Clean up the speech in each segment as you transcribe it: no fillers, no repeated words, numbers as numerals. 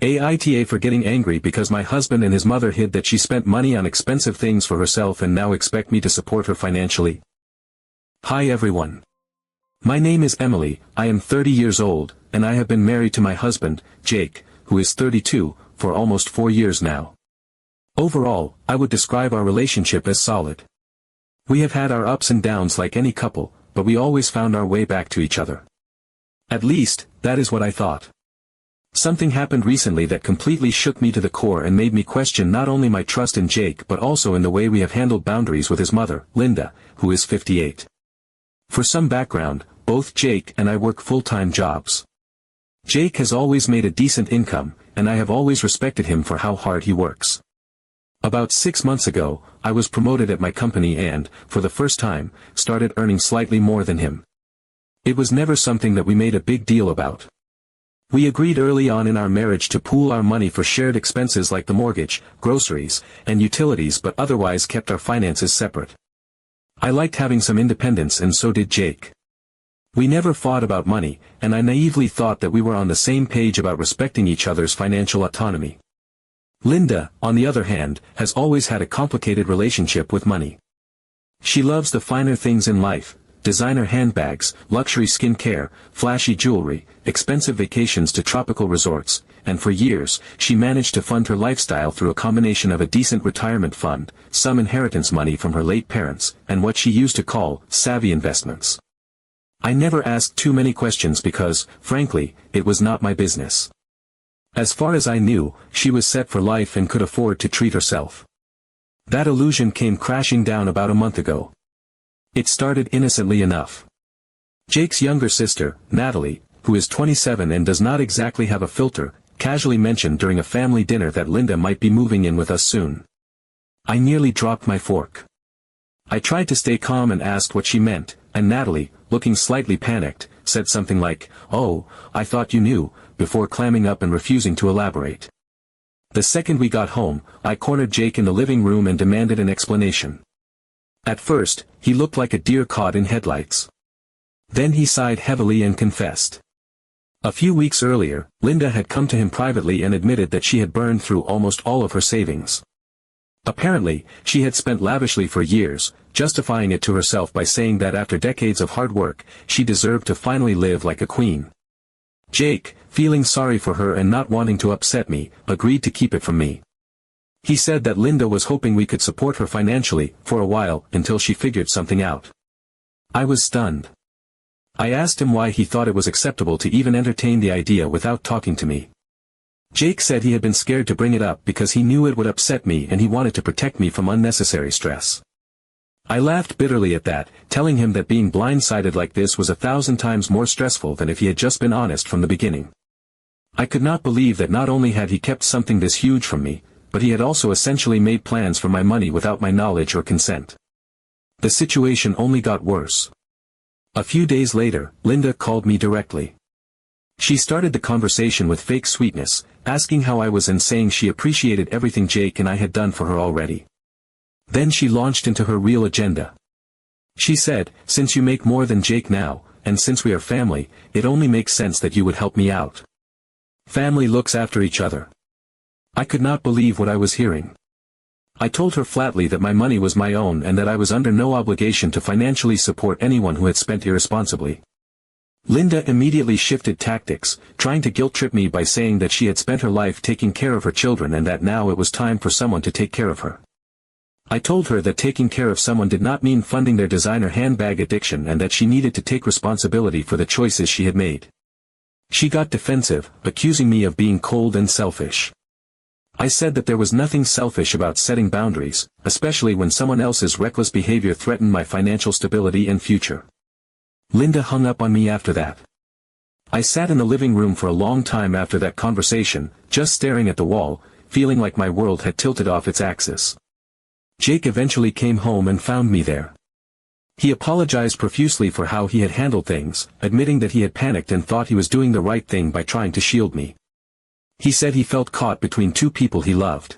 AITA for getting angry because my husband and his mother hid that she spent money on expensive things for herself and now expect me to support her financially. Hi everyone. My name is Emily, I am 30 years old, and I have been married to my husband, Jake, who is 32, for almost 4 years now. Overall, I would describe our relationship as solid. We have had our ups and downs like any couple, but we always found our way back to each other. At least, that is what I thought. Something happened recently that completely shook me to the core and made me question not only my trust in Jake but also in the way we have handled boundaries with his mother, Linda, who is 58. For some background, both Jake and I work full-time jobs. Jake has always made a decent income, and I have always respected him for how hard he works. About 6 months ago, I was promoted at my company and, for the first time, started earning slightly more than him. It was never something that we made a big deal about. We agreed early on in our marriage to pool our money for shared expenses like the mortgage, groceries, and utilities but otherwise kept our finances separate. I liked having some independence and so did Jake. We never fought about money, and I naively thought that we were on the same page about respecting each other's financial autonomy. Linda, on the other hand, has always had a complicated relationship with money. She loves the finer things in life: designer handbags, luxury skincare, flashy jewelry, expensive vacations to tropical resorts, and for years, she managed to fund her lifestyle through a combination of a decent retirement fund, some inheritance money from her late parents, and what she used to call savvy investments. I never asked too many questions because, frankly, it was not my business. As far as I knew, she was set for life and could afford to treat herself. That illusion came crashing down about a month ago. It started innocently enough. Jake's younger sister, Natalie, who is 27 and does not exactly have a filter, casually mentioned during a family dinner that Linda might be moving in with us soon. I nearly dropped my fork. I tried to stay calm and asked what she meant, and Natalie, looking slightly panicked, said something like, "Oh, I thought you knew," before clamming up and refusing to elaborate. The second we got home, I cornered Jake in the living room and demanded an explanation. At first, he looked like a deer caught in headlights. Then he sighed heavily and confessed. A few weeks earlier, Linda had come to him privately and admitted that she had burned through almost all of her savings. Apparently, she had spent lavishly for years, justifying it to herself by saying that after decades of hard work, she deserved to finally live like a queen. Jake, feeling sorry for her and not wanting to upset me, agreed to keep it from me. He said that Linda was hoping we could support her financially, for a while, until she figured something out. I was stunned. I asked him why he thought it was acceptable to even entertain the idea without talking to me. Jake said he had been scared to bring it up because he knew it would upset me and he wanted to protect me from unnecessary stress. I laughed bitterly at that, telling him that being blindsided like this was 1,000 times more stressful than if he had just been honest from the beginning. I could not believe that not only had he kept something this huge from me, but he had also essentially made plans for my money without my knowledge or consent. The situation only got worse. A few days later, Linda called me directly. She started the conversation with fake sweetness, asking how I was and saying she appreciated everything Jake and I had done for her already. Then she launched into her real agenda. She said, "Since you make more than Jake now, and since we are family, it only makes sense that you would help me out. Family looks after each other." I could not believe what I was hearing. I told her flatly that my money was my own and that I was under no obligation to financially support anyone who had spent irresponsibly. Linda immediately shifted tactics, trying to guilt-trip me by saying that she had spent her life taking care of her children and that now it was time for someone to take care of her. I told her that taking care of someone did not mean funding their designer handbag addiction and that she needed to take responsibility for the choices she had made. She got defensive, accusing me of being cold and selfish. I said that there was nothing selfish about setting boundaries, especially when someone else's reckless behavior threatened my financial stability and future. Linda hung up on me after that. I sat in the living room for a long time after that conversation, just staring at the wall, feeling like my world had tilted off its axis. Jake eventually came home and found me there. He apologized profusely for how he had handled things, admitting that he had panicked and thought he was doing the right thing by trying to shield me. He said he felt caught between two people he loved.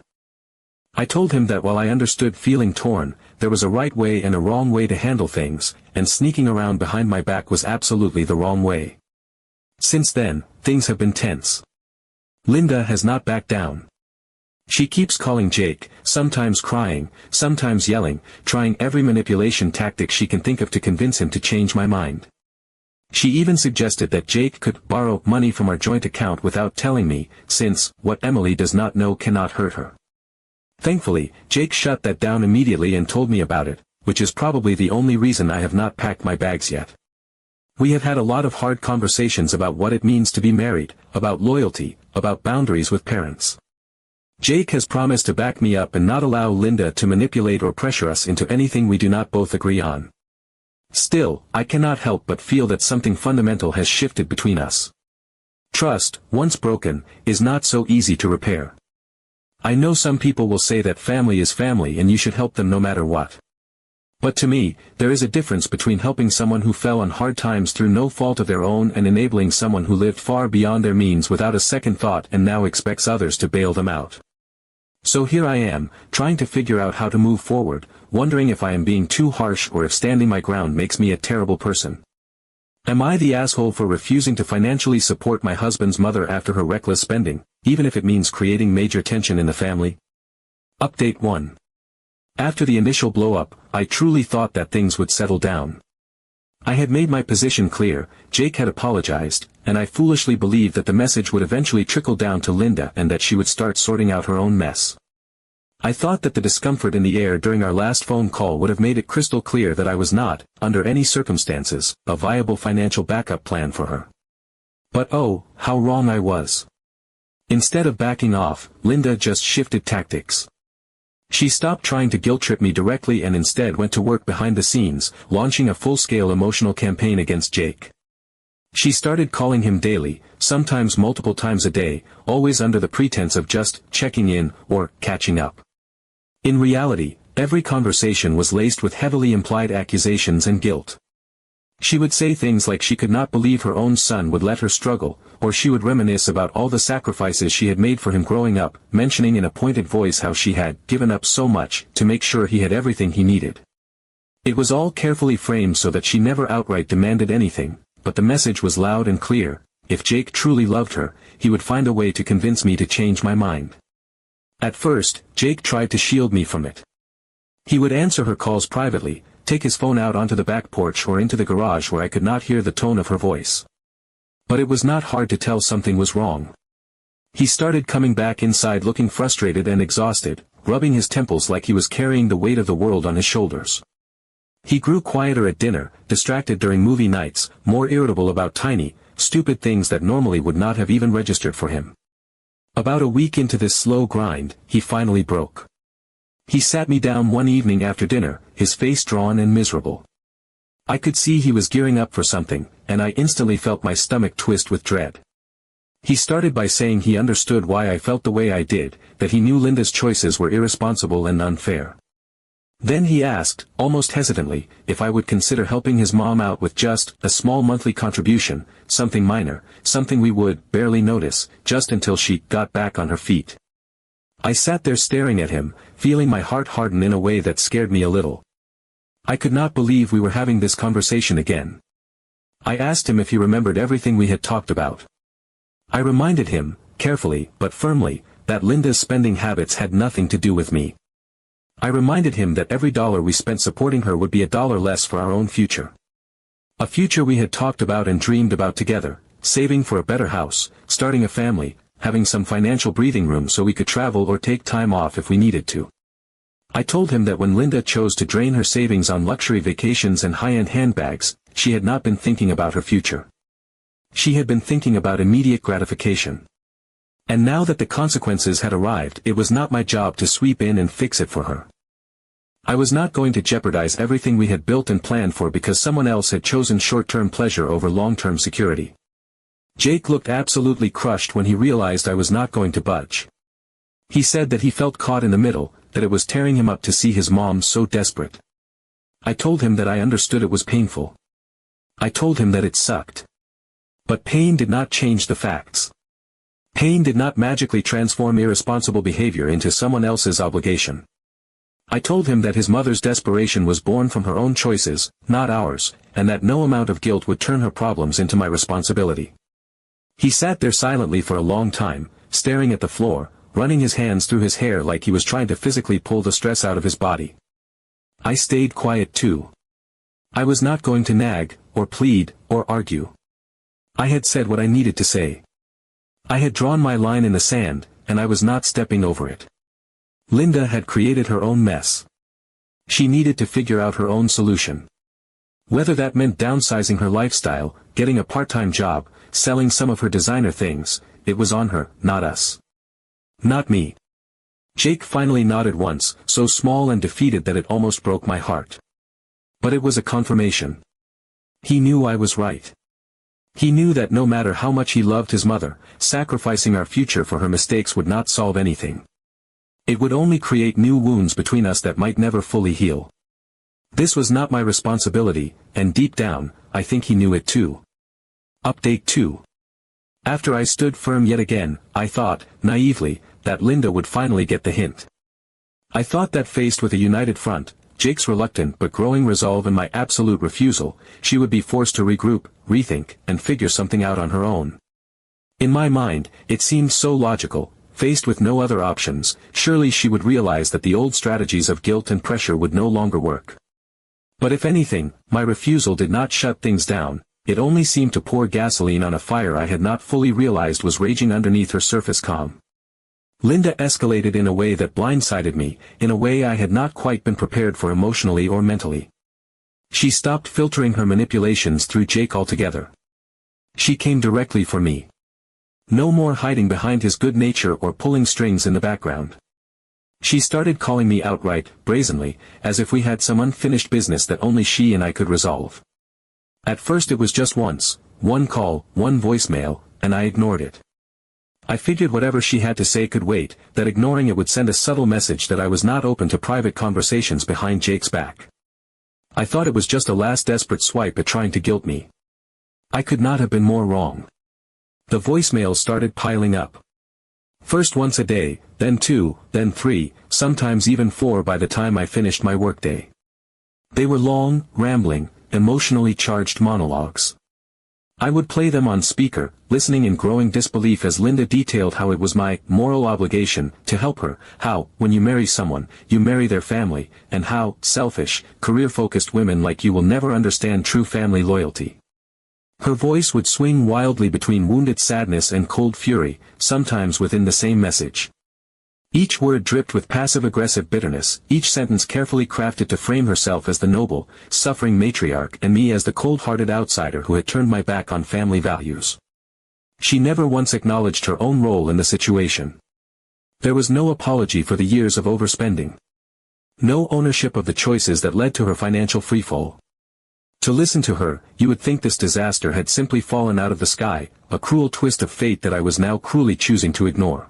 I told him that while I understood feeling torn, there was a right way and a wrong way to handle things, and sneaking around behind my back was absolutely the wrong way. Since then, things have been tense. Linda has not backed down. She keeps calling Jake, sometimes crying, sometimes yelling, trying every manipulation tactic she can think of to convince him to change my mind. She even suggested that Jake could borrow money from our joint account without telling me, since what Emily does not know cannot hurt her. Thankfully, Jake shut that down immediately and told me about it, which is probably the only reason I have not packed my bags yet. We have had a lot of hard conversations about what it means to be married, about loyalty, about boundaries with parents. Jake has promised to back me up and not allow Linda to manipulate or pressure us into anything we do not both agree on. Still, I cannot help but feel that something fundamental has shifted between us. Trust, once broken, is not so easy to repair. I know some people will say that family is family and you should help them no matter what. But to me, there is a difference between helping someone who fell on hard times through no fault of their own and enabling someone who lived far beyond their means without a second thought and now expects others to bail them out. So here I am, trying to figure out how to move forward, wondering if I am being too harsh or if standing my ground makes me a terrible person. Am I the asshole for refusing to financially support my husband's mother after her reckless spending, even if it means creating major tension in the family? Update 1. After the initial blow-up, I truly thought that things would settle down. I had made my position clear, Jake had apologized, and I foolishly believed that the message would eventually trickle down to Linda and that she would start sorting out her own mess. I thought that the discomfort in the air during our last phone call would have made it crystal clear that I was not, under any circumstances, a viable financial backup plan for her. But oh, how wrong I was. Instead of backing off, Linda just shifted tactics. She stopped trying to guilt-trip me directly and instead went to work behind the scenes, launching a full-scale emotional campaign against Jake. She started calling him daily, sometimes multiple times a day, always under the pretense of just checking in or catching up. In reality, every conversation was laced with heavily implied accusations and guilt. She would say things like she could not believe her own son would let her struggle, or she would reminisce about all the sacrifices she had made for him growing up, mentioning in a pointed voice how she had given up so much to make sure he had everything he needed. It was all carefully framed so that she never outright demanded anything, but the message was loud and clear: if Jake truly loved her, he would find a way to convince me to change my mind. At first, Jake tried to shield me from it. He would answer her calls privately, take his phone out onto the back porch or into the garage where I could not hear the tone of her voice. But it was not hard to tell something was wrong. He started coming back inside looking frustrated and exhausted, rubbing his temples like he was carrying the weight of the world on his shoulders. He grew quieter at dinner, distracted during movie nights, more irritable about tiny, stupid things that normally would not have even registered for him. About a week into this slow grind, he finally broke. He sat me down one evening after dinner, his face drawn and miserable. I could see he was gearing up for something, and I instantly felt my stomach twist with dread. He started by saying he understood why I felt the way I did, that he knew Linda's choices were irresponsible and unfair. Then he asked, almost hesitantly, if I would consider helping his mom out with just a small monthly contribution, something minor, something we would barely notice, just until she got back on her feet. I sat there staring at him, feeling my heart harden in a way that scared me a little. I could not believe we were having this conversation again. I asked him if he remembered everything we had talked about. I reminded him, carefully but firmly, that Linda's spending habits had nothing to do with me. I reminded him that every dollar we spent supporting her would be a dollar less for our own future. A future we had talked about and dreamed about together, saving for a better house, starting a family, having some financial breathing room so we could travel or take time off if we needed to. I told him that when Linda chose to drain her savings on luxury vacations and high-end handbags, she had not been thinking about her future. She had been thinking about immediate gratification. And now that the consequences had arrived, it was not my job to sweep in and fix it for her. I was not going to jeopardize everything we had built and planned for because someone else had chosen short-term pleasure over long-term security. Jake looked absolutely crushed when he realized I was not going to budge. He said that he felt caught in the middle, that it was tearing him up to see his mom so desperate. I told him that I understood it was painful. I told him that it sucked. But pain did not change the facts. Pain did not magically transform irresponsible behavior into someone else's obligation. I told him that his mother's desperation was born from her own choices, not ours, and that no amount of guilt would turn her problems into my responsibility. He sat there silently for a long time, staring at the floor, running his hands through his hair like he was trying to physically pull the stress out of his body. I stayed quiet too. I was not going to nag, or plead, or argue. I had said what I needed to say. I had drawn my line in the sand, and I was not stepping over it. Linda had created her own mess. She needed to figure out her own solution. Whether that meant downsizing her lifestyle, getting a part-time job, selling some of her designer things, it was on her, not us. Not me. Jake finally nodded once, so small and defeated that it almost broke my heart. But it was a confirmation. He knew I was right. He knew that no matter how much he loved his mother, sacrificing our future for her mistakes would not solve anything. It would only create new wounds between us that might never fully heal. This was not my responsibility, and deep down, I think he knew it too. Update 2. After I stood firm yet again, I thought, naively, that Linda would finally get the hint. I thought that faced with a united front, Jake's reluctant but growing resolve and my absolute refusal, she would be forced to regroup, rethink, and figure something out on her own. In my mind, it seemed so logical, faced with no other options, surely she would realize that the old strategies of guilt and pressure would no longer work. But if anything, my refusal did not shut things down, it only seemed to pour gasoline on a fire I had not fully realized was raging underneath her surface calm. Linda escalated in a way that blindsided me, in a way I had not quite been prepared for emotionally or mentally. She stopped filtering her manipulations through Jake altogether. She came directly for me. No more hiding behind his good nature or pulling strings in the background. She started calling me outright, brazenly, as if we had some unfinished business that only she and I could resolve. At first it was just once, one call, one voicemail, and I ignored it. I figured whatever she had to say could wait, that ignoring it would send a subtle message that I was not open to private conversations behind Jake's back. I thought it was just a last desperate swipe at trying to guilt me. I could not have been more wrong. The voicemails started piling up. First once a day, then 2, then 3, sometimes even 4 by the time I finished my workday. They were long, rambling, emotionally charged monologues. I would play them on speaker, listening in growing disbelief as Linda detailed how it was my moral obligation to help her, how, when you marry someone, you marry their family, and how, selfish, career-focused women like you will never understand true family loyalty. Her voice would swing wildly between wounded sadness and cold fury, sometimes within the same message. Each word dripped with passive-aggressive bitterness, each sentence carefully crafted to frame herself as the noble, suffering matriarch and me as the cold-hearted outsider who had turned my back on family values. She never once acknowledged her own role in the situation. There was no apology for the years of overspending. No ownership of the choices that led to her financial freefall. To listen to her, you would think this disaster had simply fallen out of the sky, a cruel twist of fate that I was now cruelly choosing to ignore.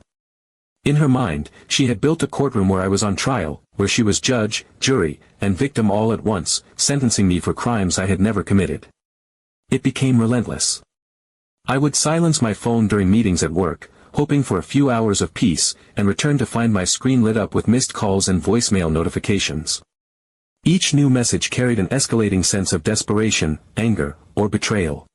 In her mind, she had built a courtroom where I was on trial, where she was judge, jury, and victim all at once, sentencing me for crimes I had never committed. It became relentless. I would silence my phone during meetings at work, hoping for a few hours of peace, and return to find my screen lit up with missed calls and voicemail notifications. Each new message carried an escalating sense of desperation, anger, or betrayal.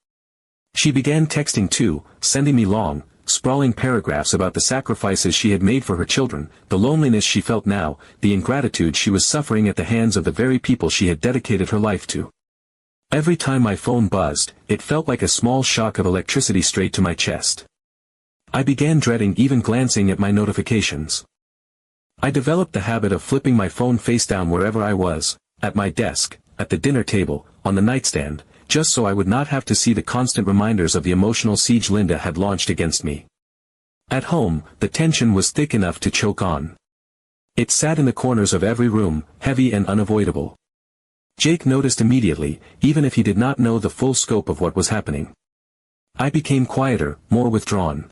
She began texting too, sending me long, sprawling paragraphs about the sacrifices she had made for her children, the loneliness she felt now, the ingratitude she was suffering at the hands of the very people she had dedicated her life to. Every time my phone buzzed, it felt like a small shock of electricity straight to my chest. I began dreading even glancing at my notifications. I developed the habit of flipping my phone face down wherever I was, at my desk, at the dinner table, on the nightstand, just so I would not have to see the constant reminders of the emotional siege Linda had launched against me. At home, the tension was thick enough to choke on. It sat in the corners of every room, heavy and unavoidable. Jake noticed immediately, even if he did not know the full scope of what was happening. I became quieter, more withdrawn.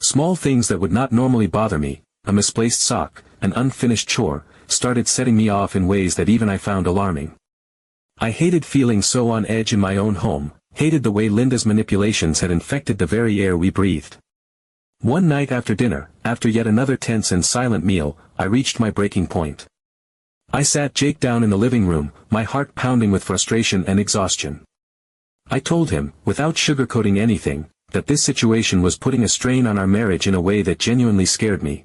Small things that would not normally bother me, a misplaced sock, an unfinished chore, started setting me off in ways that even I found alarming. I hated feeling so on edge in my own home, hated the way Linda's manipulations had infected the very air we breathed. One night after dinner, after yet another tense and silent meal, I reached my breaking point. I sat Jake down in the living room, my heart pounding with frustration and exhaustion. I told him, without sugarcoating anything, that this situation was putting a strain on our marriage in a way that genuinely scared me.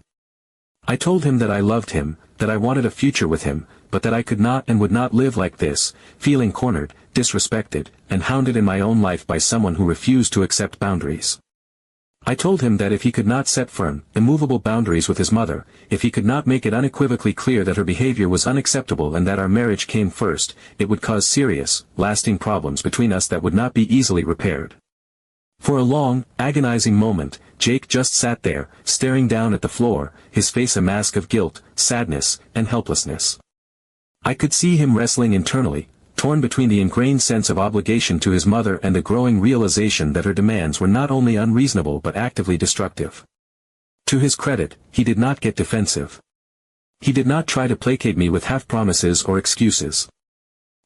I told him that I loved him, that I wanted a future with him, but that I could not and would not live like this, feeling cornered, disrespected, and hounded in my own life by someone who refused to accept boundaries. I told him that if he could not set firm, immovable boundaries with his mother, if he could not make it unequivocally clear that her behavior was unacceptable and that our marriage came first, it would cause serious, lasting problems between us that would not be easily repaired. For a long, agonizing moment, Jake just sat there, staring down at the floor, his face a mask of guilt, sadness, and helplessness. I could see him wrestling internally, torn between the ingrained sense of obligation to his mother and the growing realization that her demands were not only unreasonable but actively destructive. To his credit, he did not get defensive. He did not try to placate me with half-promises or excuses.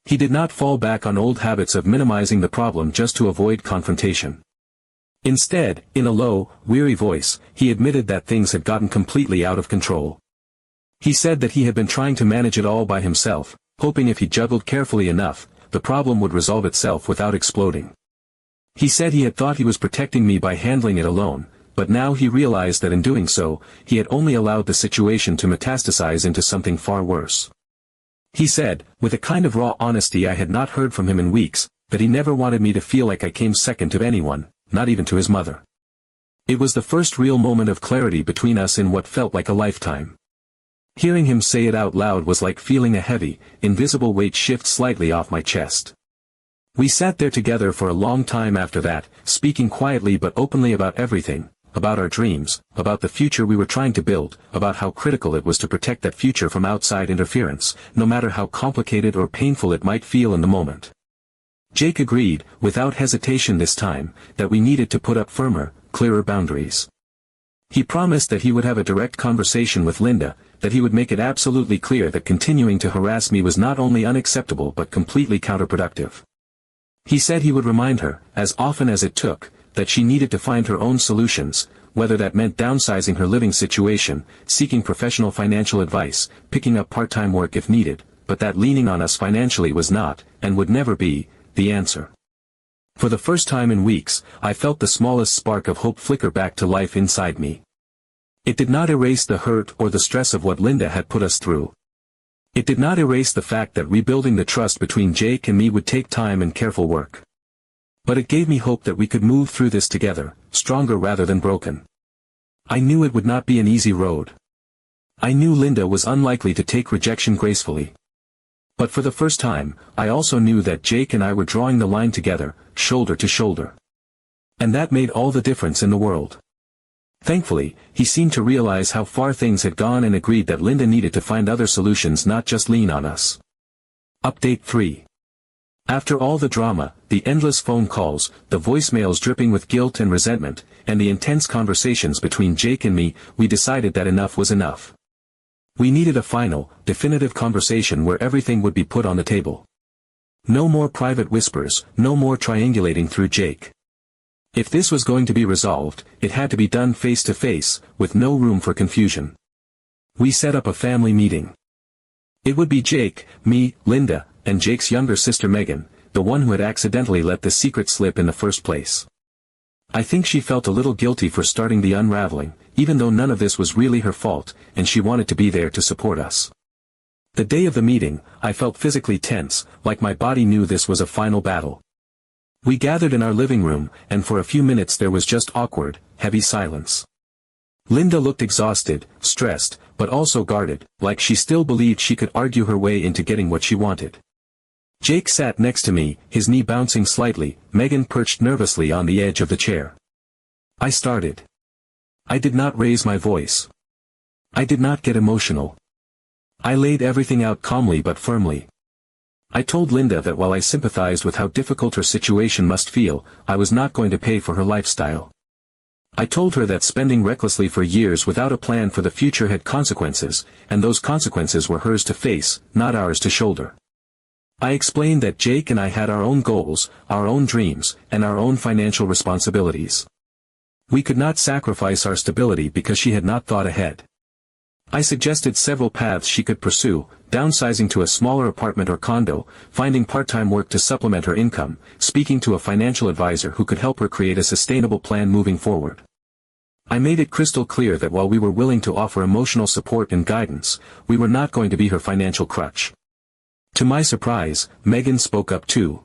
He did not fall back on old habits of minimizing the problem just to avoid confrontation. Instead, in a low, weary voice, he admitted that things had gotten completely out of control. He said that he had been trying to manage it all by himself, hoping if he juggled carefully enough, the problem would resolve itself without exploding. He said he had thought he was protecting me by handling it alone, but now he realized that in doing so, he had only allowed the situation to metastasize into something far worse. He said, with a kind of raw honesty I had not heard from him in weeks, that he never wanted me to feel like I came second to anyone, not even to his mother. It was the first real moment of clarity between us in what felt like a lifetime. Hearing him say it out loud was like feeling a heavy, invisible weight shift slightly off my chest. We sat there together for a long time after that, speaking quietly but openly about everything, about our dreams, about the future we were trying to build, about how critical it was to protect that future from outside interference, no matter how complicated or painful it might feel in the moment. Jake agreed, without hesitation this time, that we needed to put up firmer, clearer boundaries. He promised that he would have a direct conversation with Linda, that he would make it absolutely clear that continuing to harass me was not only unacceptable but completely counterproductive. He said he would remind her, as often as it took, that she needed to find her own solutions, whether that meant downsizing her living situation, seeking professional financial advice, picking up part-time work if needed, but that leaning on us financially was not, and would never be, the answer. For the first time in weeks, I felt the smallest spark of hope flicker back to life inside me. It did not erase the hurt or the stress of what Linda had put us through. It did not erase the fact that rebuilding the trust between Jake and me would take time and careful work. But it gave me hope that we could move through this together, stronger rather than broken. I knew it would not be an easy road. I knew Linda was unlikely to take rejection gracefully. But for the first time, I also knew that Jake and I were drawing the line together, shoulder to shoulder. And that made all the difference in the world. Thankfully, he seemed to realize how far things had gone and agreed that Linda needed to find other solutions, not just lean on us. Update 3. After all the drama, the endless phone calls, the voicemails dripping with guilt and resentment, and the intense conversations between Jake and me, we decided that enough was enough. We needed a final, definitive conversation where everything would be put on the table. No more private whispers, no more triangulating through Jake. If this was going to be resolved, it had to be done face to face, with no room for confusion. We set up a family meeting. It would be Jake, me, Linda, and Jake's younger sister Megan, the one who had accidentally let the secret slip in the first place. I think she felt a little guilty for starting the unraveling, even though none of this was really her fault, and she wanted to be there to support us. The day of the meeting, I felt physically tense, like my body knew this was a final battle. We gathered in our living room, and for a few minutes there was just awkward, heavy silence. Linda looked exhausted, stressed, but also guarded, like she still believed she could argue her way into getting what she wanted. Jake sat next to me, his knee bouncing slightly, Megan perched nervously on the edge of the chair. I started. I did not raise my voice. I did not get emotional. I laid everything out calmly but firmly. I told Linda that while I sympathized with how difficult her situation must feel, I was not going to pay for her lifestyle. I told her that spending recklessly for years without a plan for the future had consequences, and those consequences were hers to face, not ours to shoulder. I explained that Jake and I had our own goals, our own dreams, and our own financial responsibilities. We could not sacrifice our stability because she had not thought ahead. I suggested several paths she could pursue: downsizing to a smaller apartment or condo, finding part-time work to supplement her income, speaking to a financial advisor who could help her create a sustainable plan moving forward. I made it crystal clear that while we were willing to offer emotional support and guidance, we were not going to be her financial crutch. To my surprise, Megan spoke up too.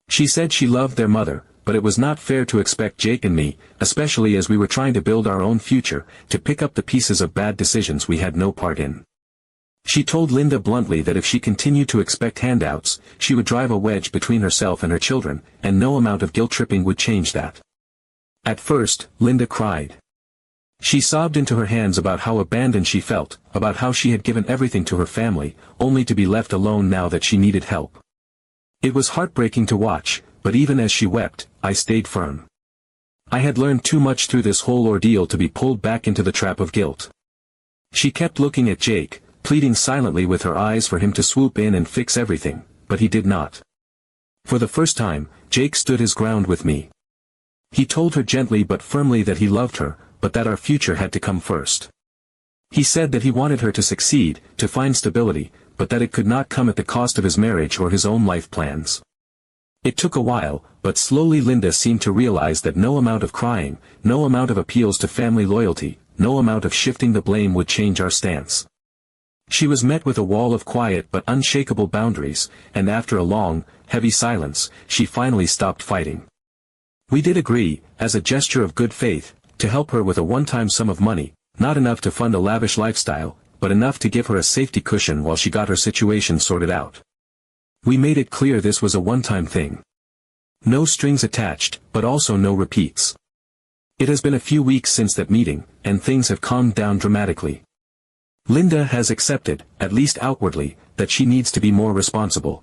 She said she loved their mother, but it was not fair to expect Jake and me, especially as we were trying to build our own future, to pick up the pieces of bad decisions we had no part in. She told Linda bluntly that if she continued to expect handouts, she would drive a wedge between herself and her children, and no amount of guilt-tripping would change that. At first, Linda cried. She sobbed into her hands about how abandoned she felt, about how she had given everything to her family, only to be left alone now that she needed help. It was heartbreaking to watch, but even as she wept, I stayed firm. I had learned too much through this whole ordeal to be pulled back into the trap of guilt. She kept looking at Jake, pleading silently with her eyes for him to swoop in and fix everything, but he did not. For the first time, Jake stood his ground with me. He told her gently but firmly that he loved her, but that our future had to come first. He said that he wanted her to succeed, to find stability, but that it could not come at the cost of his marriage or his own life plans. It took a while, but slowly Linda seemed to realize that no amount of crying, no amount of appeals to family loyalty, no amount of shifting the blame would change our stance. She was met with a wall of quiet but unshakable boundaries, and after a long, heavy silence, she finally stopped fighting. We did agree, as a gesture of good faith, to help her with a one-time sum of money, not enough to fund a lavish lifestyle, but enough to give her a safety cushion while she got her situation sorted out. We made it clear this was a one-time thing. No strings attached, but also no repeats. It has been a few weeks since that meeting, and things have calmed down dramatically. Linda has accepted, at least outwardly, that she needs to be more responsible.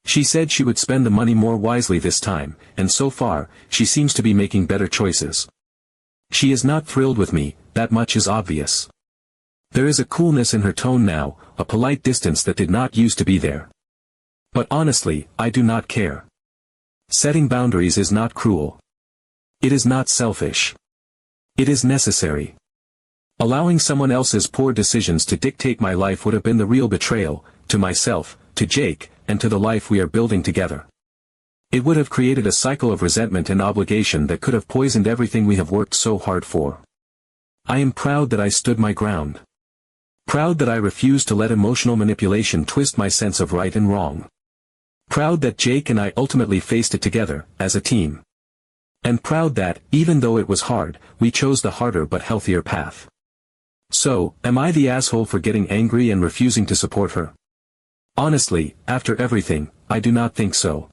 She said she would spend the money more wisely this time, and so far, she seems to be making better choices. She is not thrilled with me, that much is obvious. There is a coolness in her tone now, a polite distance that did not used to be there. But honestly, I do not care. Setting boundaries is not cruel. It is not selfish. It is necessary. Allowing someone else's poor decisions to dictate my life would have been the real betrayal, to myself, to Jake, and to the life we are building together. It would have created a cycle of resentment and obligation that could have poisoned everything we have worked so hard for. I am proud that I stood my ground. Proud that I refused to let emotional manipulation twist my sense of right and wrong. Proud that Jake and I ultimately faced it together, as a team. And proud that, even though it was hard, we chose the harder but healthier path. So, am I the asshole for getting angry and refusing to support her? Honestly, after everything, I do not think so.